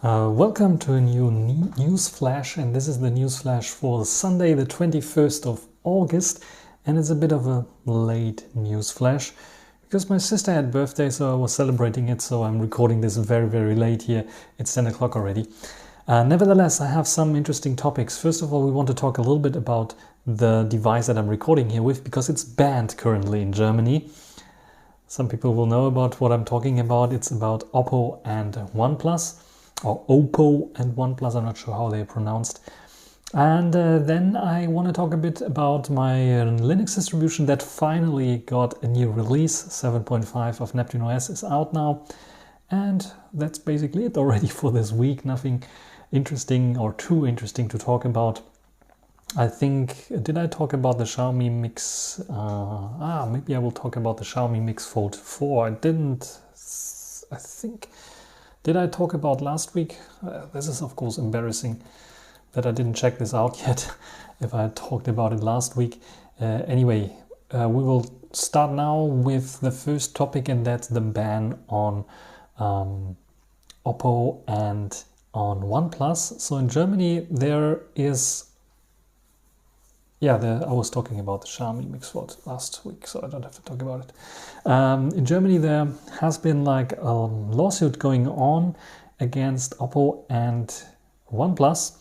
Welcome to a new Newsflash, and this is the Newsflash for Sunday the 21st of August, and it's a bit of a late Newsflash because my sister had birthday, so I was celebrating it, so I'm recording this very late here. It's 10 o'clock already. Nevertheless, I have some interesting topics. First of all, we want to talk a little bit about the device that I'm recording here with, because it's banned currently in Germany. Some people will know about what I'm talking about. It's about Oppo and OnePlus, or Oppo and OnePlus, I'm not sure how they're pronounced. And then I want to talk a bit about my Linux distribution that finally got a new release. 7.5 of Neptune OS is out now. And that's basically it already for this week. Nothing interesting or too interesting to talk about. I think, did I talk about the Xiaomi Mix? Maybe I will talk about the Xiaomi Mix Fold 4. I didn't, I think. Did I talk about last week? This is of course embarrassing that I didn't check this out yet, if I talked about it last week. Anyway, we will start now with the first topic, and that's the ban on Oppo and on OnePlus. So in Germany there is, I was talking about the Xiaomi Mix Fold last week, so I don't have to talk about it. In Germany there has been like a lawsuit going on against Oppo and OnePlus,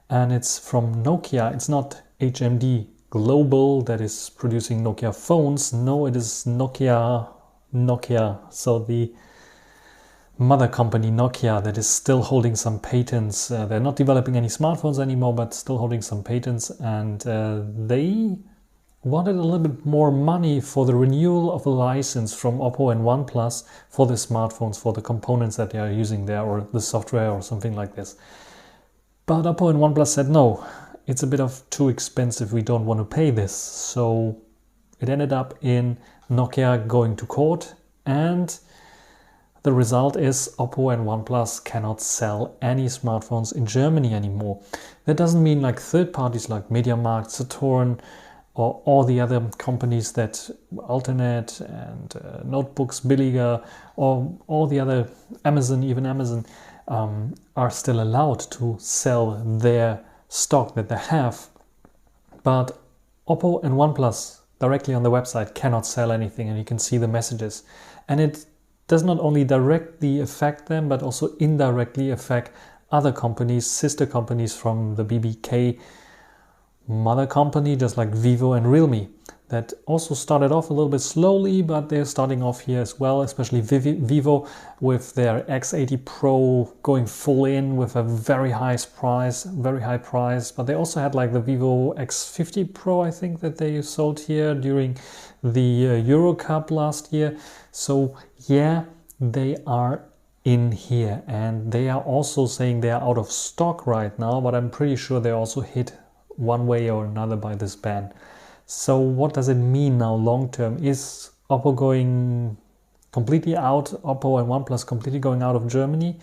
and it's from Nokia. It's not HMD Global that is producing Nokia phones. No, it is Nokia. So the mother company Nokia that is still holding some patents. They're not developing any smartphones anymore, but still holding some patents, and they wanted a little bit more money for the renewal of a license from Oppo and OnePlus for the smartphones, for the components that they are using there, or the software or something like this. But Oppo and OnePlus said no, it's a bit of too expensive, we don't want to pay this. So it ended up in Nokia going to court, and the result is Oppo and OnePlus cannot sell any smartphones in Germany anymore. That doesn't mean like third parties like MediaMarkt, Saturn, or all the other companies that Alternate and Notebooks, Billiger, or all the other, even Amazon, are still allowed to sell their stock that they have. But Oppo and OnePlus directly on the website cannot sell anything, and you can see the messages. And it does not only directly affect them, but also indirectly affect other companies, sister companies from the BBK mother company, just like Vivo and Realme, that also started off a little bit slowly, but they're starting off here as well, especially Vivo with their X80 Pro going full in with a very high price. But they also had like the Vivo X50 Pro, I think, that they sold here during the Euro Cup last year. So yeah, they are in here, and they are also saying they are out of stock right now, but I'm pretty sure they're also hit one way or another by this ban. So what does it mean now long term? Is Oppo going completely out, Oppo and OnePlus completely going out of Germany?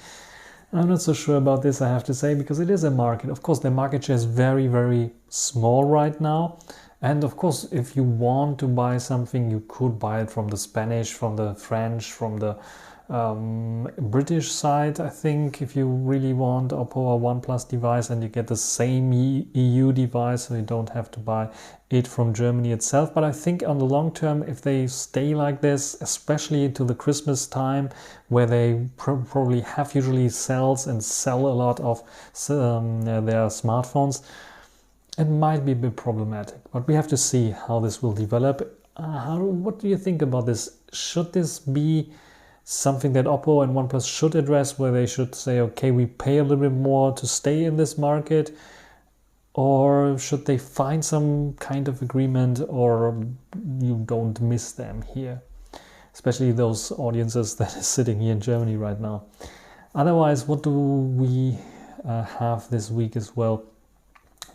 I'm not so sure about this, I have to say, because it is a market. Of course, their market share is very small right now. And of course, if you want to buy something, you could buy it from the Spanish, from the French, from the British side. I think if you really want Oppo or OnePlus device, and you get the same EU device, so you don't have to buy it from Germany itself. But I think on the long term, if they stay like this, especially to the Christmas time, where they probably have usually sell a lot of their smartphones, it might be a bit problematic. But we have to see how this will develop. What do you think about this? Should this be something that Oppo and OnePlus should address, where they should say, okay, we pay a little bit more to stay in this market? Or should they find some kind of agreement, or you don't miss them here? Especially those audiences that are sitting here in Germany right now. Otherwise, what do we have this week as well?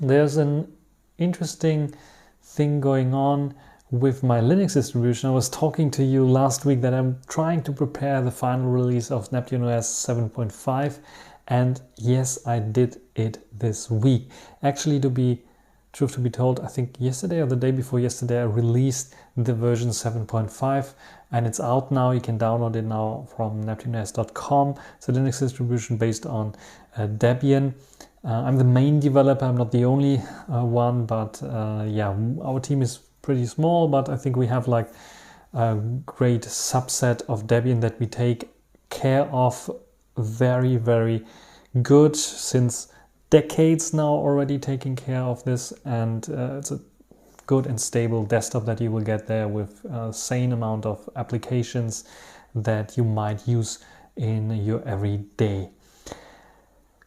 There's an interesting thing going on with my Linux distribution. I was talking to you last week that I'm trying to prepare the final release of Neptune OS 7.5, and yes, I did it this week. Actually, truth to be told, I think yesterday or the day before yesterday I released the version 7.5, and it's out now. You can download it now from neptunes.com. It's a Linux distribution based on Debian. I'm the main developer, I'm not the only one, but yeah, our team is pretty small, but I think we have like a great subset of Debian that we take care of very, very good since decades now, already taking care of this, and it's a good and stable desktop that you will get there with a sane amount of applications that you might use in your everyday.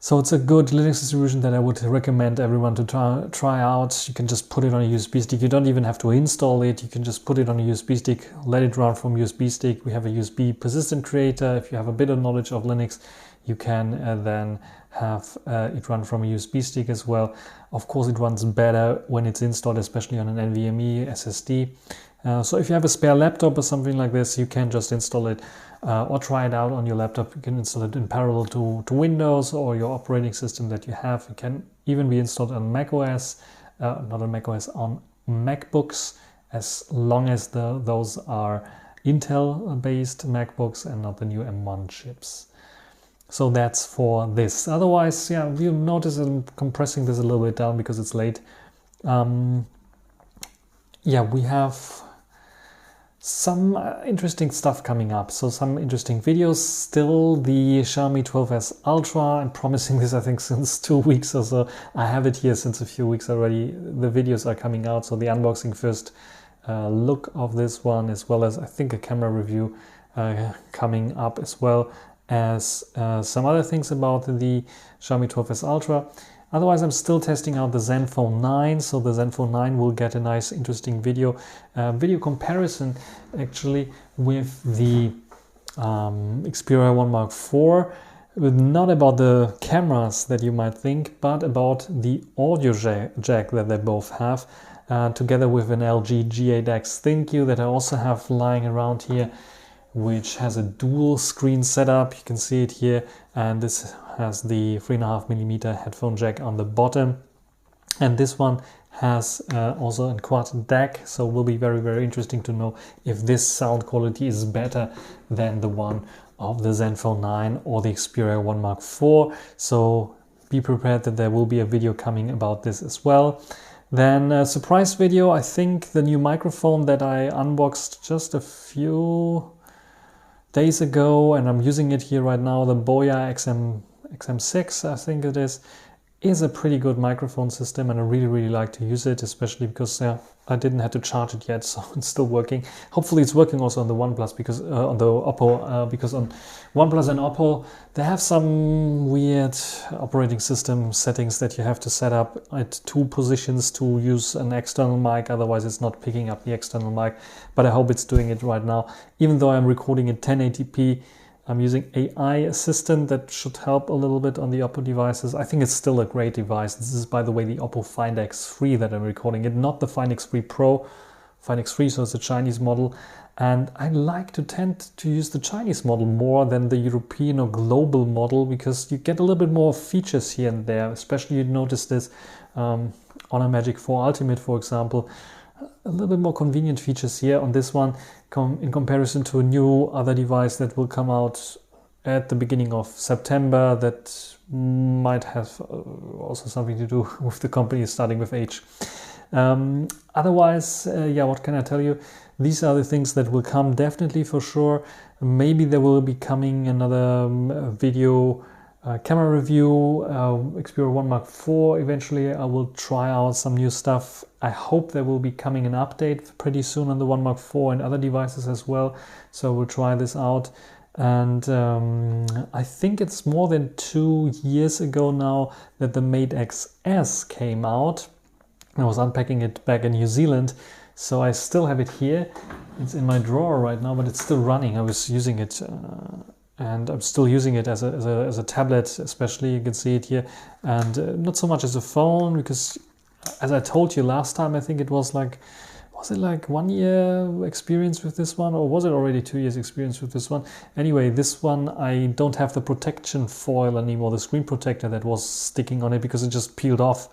So it's a good Linux distribution that I would recommend everyone to try out. You can just put it on a USB stick. You don't even have to install it. You can just put it on a USB stick, let it run from USB stick. We have a USB persistent creator. If you have a bit of knowledge of Linux, you can then have it run from a USB stick as well. Of course, it runs better when it's installed, especially on an NVMe SSD. So if you have a spare laptop or something like this, you can just install it or try it out on your laptop. You can install it in parallel to Windows or your operating system that you have. It can even be installed on macOS, not on macOS, on MacBooks, as long as those are Intel-based MacBooks and not the new M1 chips. So that's for this. Otherwise, yeah, you'll notice I'm compressing this a little bit down because it's late. Yeah, we have some interesting stuff coming up. So some interesting videos. Still the Xiaomi 12S Ultra. I'm promising this, I think, since 2 weeks or so. I have it here since a few weeks already. The videos are coming out. So the unboxing first look of this one, as well as I think a camera review coming up, as well as some other things about the Xiaomi 12S Ultra. Otherwise, I'm still testing out the Zenfone 9, so the Zenfone 9 will get a nice, interesting video comparison, actually, with the Xperia 1 Mark IV, not about the cameras that you might think, but about the audio jack that they both have, together with an LG G8X ThinQ that I also have lying around here, which has a dual screen setup. You can see it here, and this has the 3.5mm headphone jack on the bottom, and this one has also a quad DAC, so it will be very, very interesting to know if this sound quality is better than the one of the Zenfone 9 or the Xperia 1 Mark IV. So be prepared that there will be a video coming about this as well. Then a surprise video, I think the new microphone that I unboxed just a few days ago, and I'm using it here right now, the Boya XM6, I think it is a pretty good microphone system, and I really, really like to use it, especially because I didn't have to charge it yet, so it's still working. Hopefully it's working also on the OnePlus, because on the Oppo, because on OnePlus and Oppo they have some weird operating system settings that you have to set up at 2 positions to use an external mic, otherwise it's not picking up the external mic. But I hope it's doing it right now. Even though I'm recording in 1080p, I'm using AI assistant that should help a little bit on the Oppo devices. I think it's still a great device. This is, by the way, the Oppo Find X3 that I'm recording it, not the Find X3 Pro. Find X3, so it's a Chinese model. And I like to tend to use the Chinese model more than the European or global model, because you get a little bit more features here and there. Especially you notice this on a Magic 4 Ultimate, for example. A little bit more convenient features here on this one in comparison to a new other device that will come out at the beginning of September that might have also something to do with the company starting with H. Otherwise, yeah, what can I tell you? These are the things that will come definitely for sure. Maybe there will be coming another video camera review, Xperia 1 Mark IV. Eventually I will try out some new stuff. I hope there will be coming an update pretty soon on the 1 Mark IV and other devices as well. So we'll try this out. And I think it's more than 2 years ago now that the Mate XS came out. I was unpacking it back in New Zealand, so I still have it here. It's in my drawer right now, but it's still running. I was using it and I'm still using it as a tablet, especially. You can see it here, and not so much as a phone, because as I told you last time, I think it was like, was it like 1 year experience with this one, or was it already 2 years experience with this one? Anyway, this one I don't have the protection foil anymore, the screen protector that was sticking on it, because it just peeled off,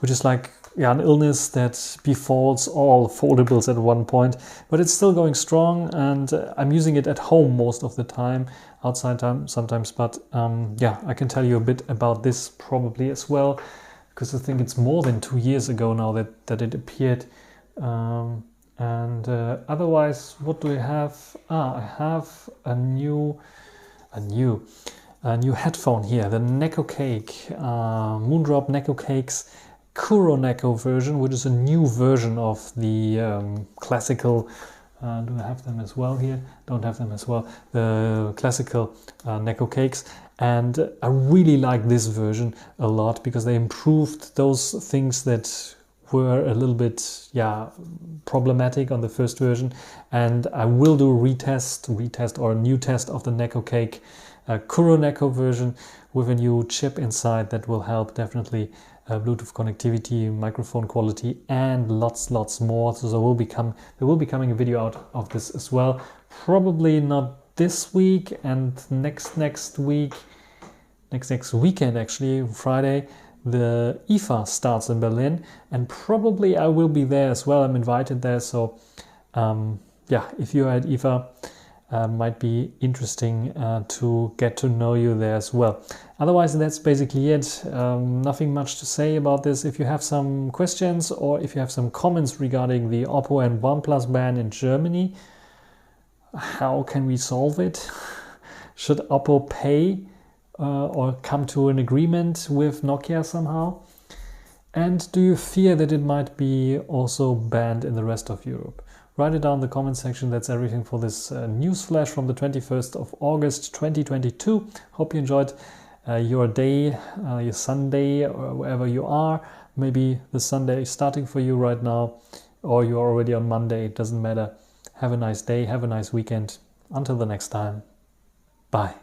which is like an illness that befalls all foldables at one point, but it's still going strong, and I'm using it at home most of the time, outside time sometimes, but I can tell you a bit about this probably as well, because I think it's more than 2 years ago now that it appeared. Otherwise, what do I have? I have a new headphone here, the Neko Cake, Moondrop Neko Cake's Kuro Neko version, which is a new version of the classical. Do I have them as well here? Don't have them as well. The classical Neko Cakes, and I really like this version a lot because they improved those things that were a little bit problematic on the first version, and I will do a retest or a new test of the Neko Cake Kuro Neko version with a new chip inside that will help definitely Bluetooth connectivity, microphone quality, and lots more. So there will be coming a video out of this as well, probably not this week, and next weekend actually, Friday, the IFA starts in Berlin, and probably I will be there as well. I'm invited there, so if you're at IFA, might be interesting to get to know you there as well. Otherwise, that's basically it. Nothing much to say about this. If you have some questions or if you have some comments regarding the Oppo and OnePlus ban in Germany, how can we solve it? Should Oppo pay or come to an agreement with Nokia somehow? And do you fear that it might be also banned in the rest of Europe? Write it down in the comment section. That's everything for this news flash from the 21st of August 2022. Hope you enjoyed your day, your Sunday, or wherever you are. Maybe the Sunday is starting for you right now, or you're already on Monday. It doesn't matter. Have a nice day. Have a nice weekend. Until the next time. Bye.